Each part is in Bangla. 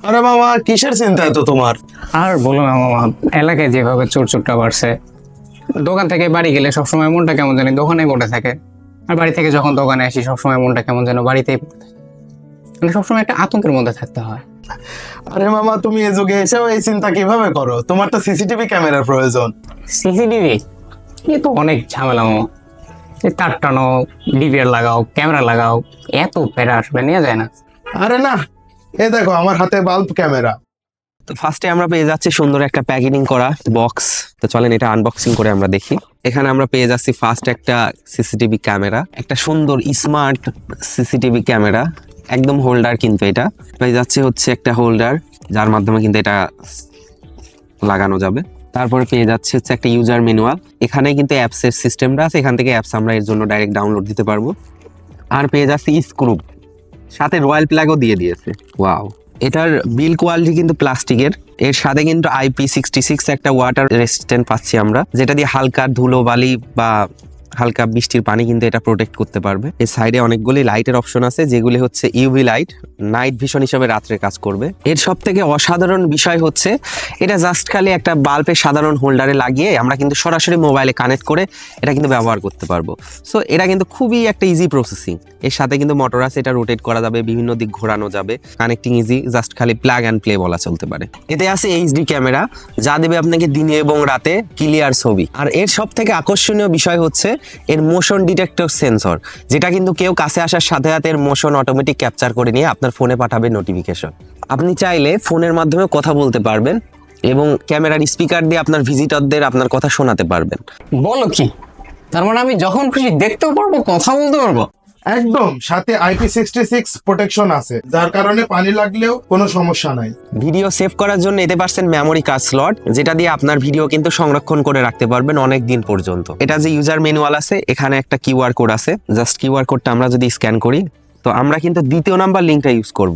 আরে মামা, কিসের চিন্তা তো তোমার? আর বলো না মামা, এলাকায় যেভাবে চোর চোরটা বাড়ছে, দোকান থেকে বাড়ি গেলে সবসময় মনটা কেমন জানি দোকানেই পড়ে থাকে, আর বাড়ি থেকে যখন দোকানে আসি সবসময় মনটা কেমন যেন বাড়িতেই পড়ে থাকে। মানে সবসময় একটা আতঙ্কের মধ্যে থাকতে হয়। আরে মামা, তুমি এই যুগে এসেও এই চিন্তা কিভাবে করো? তোমার তো সিসিটিভি ক্যামেরার প্রয়োজন। সিসিটিভি এ তো অনেক ঝামেলা মামা। এই তার টানো, ডিভিআর লাগাও, ক্যামেরা লাগাও, এত প্যারা আসবে নেওয়া যায় না। আরে না, এই দেখো আমার হাতে বাল্ব ক্যামেরা। তো ফার্স্টে আমরা পেয়ে যাচ্ছি সুন্দর একটা প্যাকেজিং করা বক্স। তো চলেন এটা আনবক্সিং করে আমরা দেখি। এখানে আমরা পেয়ে যাচ্ছি ফার্স্ট একটা সিসিটিভি ক্যামেরা, একটা সুন্দর স্মার্ট সিসিটিভি ক্যামেরা, একদম হোল্ডার। কিন্তু এটা পেয়ে যাচ্ছে হচ্ছে একটা হোল্ডার, যার মাধ্যমে কিন্তু এটা লাগানো যাবে। তারপরে পেয়ে যাচ্ছে হচ্ছে একটা ইউজার ম্যানুয়াল। এখানে কিন্তু অ্যাপস এর সিস্টেমটা আছে, এখান থেকে অ্যাপস আমরা এর জন্য ডাইরেক্ট ডাউনলোড দিতে পারবো। আর পেয়ে যাচ্ছি স্ক্রু, সাথে রয়্যাল প্লাগও দিয়ে দিয়েছে। ওয়াও, এটার বিল কোয়ালিটি কিন্তু প্লাস্টিকের, এর সাথে কিন্তু IP66 একটা ওয়াটার রেসিস্ট্যান্ট পাচ্ছি আমরা, যেটা দিয়ে হালকা ধুলো বালি বা হালকা বৃষ্টির পানি কিন্তু এটা প্রোটেক্ট করতে পারবে। এর সাইডে অনেকগুলি লাইটের অপশন আছে, যেগুলি হচ্ছে ইউভি লাইট, নাইট ভিশন হিসেবে রাত্রে কাজ করবে। এর সব থেকে অসাধারণ বিষয় হচ্ছে এটা জাস্ট খালি একটা বাল্বের সাধারণ হোল্ডারে লাগিয়ে আমরা কিন্তু সরাসরি মোবাইলে কানেক্ট করে এটা কিন্তু ব্যবহার করতে পারবো। সো এটা কিন্তু খুবই একটা ইজি প্রসেসিং। এর সাথে কিন্তু মোটর আছে, এটা রোটেট করা যাবে, বিভিন্ন দিক ঘোরানো যাবে, কানেক্টিং ইজি, জাস্ট খালি প্লাগ অ্যান্ড প্লে বলা চলতে পারে। এতে আছে এইচডি ক্যামেরা, যা দেবে আপনাকে দিনে এবং রাতে ক্লিয়ার ছবি। আর এর সব থেকে আকর্ষণীয় বিষয় হচ্ছে এর মোশন ডিটেক্টর সেন্সর, যেটা কিন্তু কেউ কাছে আসার সাথে সাথে এর মোশন অটোমেটিক ক্যাপচার করে নিয়ে আপনার ফোনে পাঠাবে নোটিফিকেশন। আপনি চাইলে ফোনের মাধ্যমে কথা বলতে পারবেন এবং ক্যামেরার স্পিকার দিয়ে আপনার ভিজিটরদের আপনার কথা শোনাতে পারবেন। বলো কি, তার মানে আমি যখন খুশি দেখতেও পারবো, কথা বলতে পারবো? একদম, সাথে IP66 প্রোটেকশন আছে, যার কারণে পানি লাগলেও কোনো সমস্যা নাই। ভিডিও সেভ করার জন্য এতে পারছেন মেমোরি কার্ড স্লট, যেটা দিয়ে আপনার ভিডিও কিন্তু সংরক্ষণ করে রাখতে পারবেন অনেক দিন পর্যন্ত। এটা যে ইউজার ম্যানুয়াল আছে, এখানে একটা কিউআর কোড আছে, জাস্ট কিউআর কোডটা আমরা যদি স্ক্যান করি, তো আমরা কিন্তু দ্বিতীয় নাম্বার লিঙ্কটা ইউজ করব,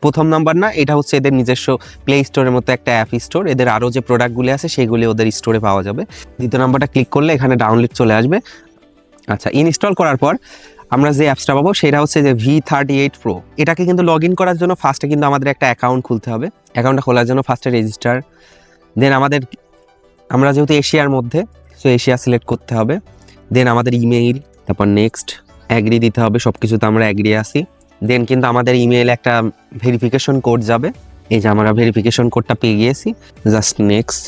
প্রথম নাম্বার না। এটা হচ্ছে এদের নিজস্ব প্লে স্টোরের মতো একটা অ্যাপ স্টোর, এদের আরও যে প্রোডাক্টগুলি আছে সেগুলি ওদের স্টোরে পাওয়া যাবে। দ্বিতীয় নাম্বারটা ক্লিক করলে এখানে ডাউনলোড চলে আসবে। আচ্ছা, ইনস্টল করার পর আমরা যে অ্যাপসটা পাবো সেটা হচ্ছে যে V38 Pro। এটাকে কিন্তু লগ ইন করার জন্য ফার্স্টে কিন্তু আমাদের একটা অ্যাকাউন্ট খুলতে হবে। অ্যাকাউন্টটা খোলার জন্য ফার্স্টে রেজিস্টার, দেন আমরা যেহেতু এশিয়ার মধ্যে, সো এশিয়া সিলেক্ট করতে হবে। দেন আমাদের ইমেইল, তারপর নেক্সট, অ্যাগ্রি দিতে হবে, সব কিছুতে আমরা অ্যাগ্রি আসি। দেন কিন্তু আমাদের ইমেইলে একটা ভেরিফিকেশন কোড যাবে। এই যে আমরা ভেরিফিকেশন কোডটা পেয়ে গিয়েছি, জাস্ট নেক্সট।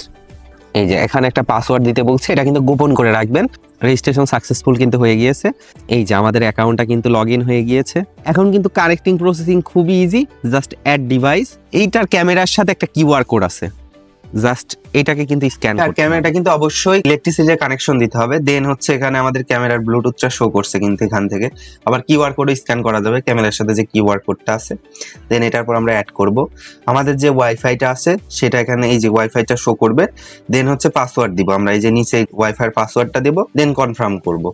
এই যে এখানে একটা পাসওয়ার্ড দিতে বলছে, এটা কিন্তু গোপন করে রাখবেন। রেজিস্ট্রেশন সাকসেসফুল কিন্তু হয়ে গিয়েছে। এই যে আমাদের অ্যাকাউন্টটা কিন্তু লগ ইন হয়ে গিয়েছে। এখন কিন্তু কানেক্টিং প্রসেসিং খুবই ইজি, জাস্ট অ্যাড ডিভাইস। এইটার ক্যামেরার সাথে একটা কিউআর কোড আছে, জাস্ট এটাকে কিন্তু স্ক্যান করতে হবে। ক্যামেরাটা কিন্তু অবশ্যই ইলেকট্রিসিটির কানেকশন দিতে হবে। দেন হচ্ছে এখানে আমাদের ক্যামেরার ব্লুটুথটা শো করছে কিন্তু এখান থেকে, আবার কিউআর কোডও স্ক্যান করা যাবে ক্যামেরার সাথে যে কিউআর কোডটা আছে। দেন এটার পর আমরা অ্যাড করব আমাদের যে ওয়াইফাইটা আছে সেটা, এখানে এই যে ওয়াইফাইটা শো করবে। দেন হচ্ছে পাসওয়ার্ড দিব আমরা, এই যে নিচে ওয়াইফাইয়ের পাসওয়ার্ডটা দেব, দেন কনফার্ম করব।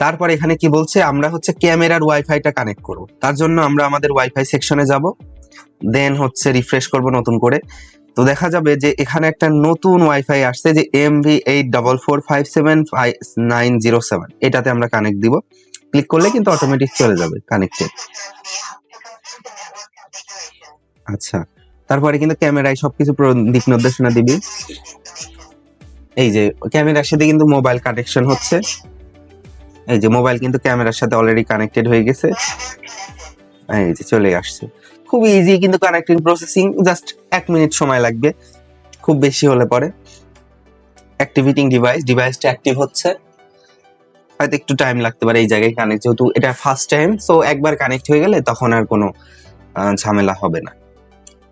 তারপর এখানে কি বলছে, আমরা হচ্ছে ক্যামেরার ওয়াইফাইটা কানেক্ট করব। তার জন্য আমরা আমাদের ওয়াইফাই সেকশনে যাব, দেন হচ্ছে রিফ্রেশ করব নতুন করে। তো দেখা যাবে যে এখানে একটা নতুন ওয়াইফাই আসছে, যে MV844575907, এটাতে আমরা কানেক্ট দিব। ক্লিক করলে কিন্তু অটোমেটিক চলে যাবে কানেক্টেড। আচ্ছা, তারপরে কিন্তু ক্যামেরায় সবকিছু দিক নির্দেশনা দিবি। এই যে ক্যামেরার সাথে কিন্তু মোবাইল কানেকশন হচ্ছে, এই যে মোবাইল কিন্তু ক্যামেরার সাথে অলরেডি কানেক্টেড হয়ে গেছে। এই যে চলে আসছে, খুব ইজি কিন্তু কানেক্টিং প্রসেসিং, জাস্ট 1 মিনিট সময় লাগবে খুব বেশি হলে পরে। অ্যাক্টিভেটিং ডিভাইসটা অ্যাক্টিভ হচ্ছে, হয়তো একটু টাইম লাগতে পারে এই জায়গায় কানেক্ট, যেহেতু এটা ফার্স্ট টাইম। সো একবার কানেক্ট হয়ে গেলে তখন আর কোনো ঝামেলা হবে না।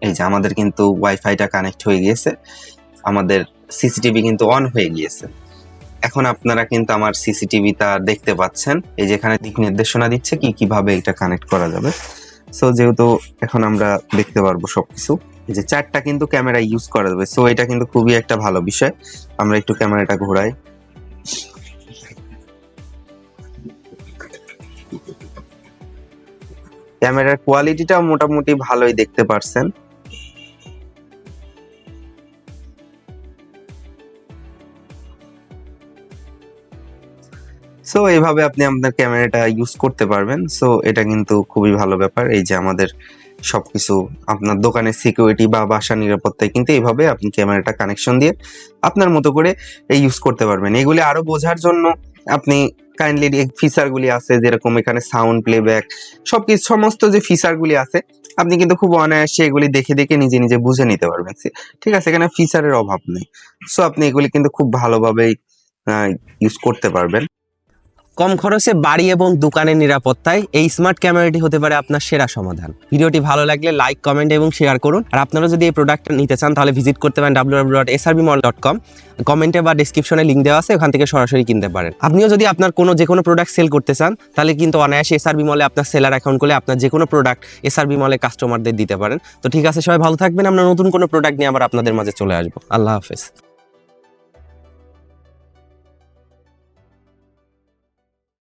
এই যে আমাদের কিন্তু ওয়াইফাইটা কানেক্ট হয়ে গিয়েছে, আমাদের সিসিটিভি কিন্তু অন হয়ে গিয়েছে। এখন আপনারা কিন্তু আমার সিসিটিভিটা দেখতে পাচ্ছেন, এই যে এখানে দিক নির্দেশনা দিচ্ছে কিভাবে এটা কানেক্ট করা যাবে। সো যেহেতু এখন আমরা দেখতে পারবো সবকিছু, এই যে 4টা কিন্তু ক্যামেরা ইউজ করা যাবে। সো এটা কিন্তু খুবই একটা ভালো বিষয়। আমরা একটু ক্যামেরাটা ঘোরাই। ক্যামেরার কোয়ালিটিটা মোটামুটি ভালোই দেখতে পারছেন। সো এইভাবে আপনি আপনার ক্যামেরাটা ইউজ করতে পারবেন। সো এটা কিন্তু খুবই ভালো ব্যাপার। এই যে আমাদের সবকিছু আপনার দোকানের সিকিউরিটি বা বাসা নিরাপত্তায় কিন্তু এইভাবে আপনি ক্যামেরাটা কানেকশন দিয়ে আপনার মতো করে ইউজ করতে পারবেন। এগুলি আরো বোঝার জন্য আপনি কাইন্ডলি ফিচারগুলি আছে, যেরকম এখানে সাউন্ড প্লেব্যাক সবকিছু সমস্ত যে ফিচারগুলি আছে আপনি কিন্তু খুব অনায়াসে এগুলি দেখে দেখে নিজে নিজে বুঝে নিতে পারবেন। ঠিক আছে, এখানে ফিচারের অভাব নেই। সো আপনি এগুলি কিন্তু খুব ভালোভাবেই ইউজ করতে পারবেন। কম খরচে বাড়ি এবং দোকানের নিরাপত্তায় এই স্মার্ট ক্যামেরাটি হতে পারে আপনার সেরা সমাধান। ভিডিওটি ভালো লাগলে লাইক, কমেন্ট এবং শেয়ার করুন। আর আপনারা যদি এই প্রোডাক্টটা নিতে চান তাহলে ভিজিট করতে পারেন www.srbmall.com। কমেন্টে বা ডেসক্রিপশনে লিঙ্ক দেওয়া আছে, ওখান থেকে সরাসরি কিনতে পারেন। আপনিও যদি আপনার যে কোনো প্রোডাক্ট সেল করতে চান তাহলে কিন্তু অনায়াসে এসআরবি মলে আপনার সেলার অ্যাকাউন্ট খুলে আপনার যে কোনো প্রোডাক্ট এসআরবি মলে কাস্টমারদের দিতে পারেন। তো ঠিক আছে, সবাই ভালো থাকবেন। আমরা নতুন কোনো প্রোডাক্ট নিয়ে আবার আপনাদের মাঝে চলে আসবো। আল্লাহ হাফেজ।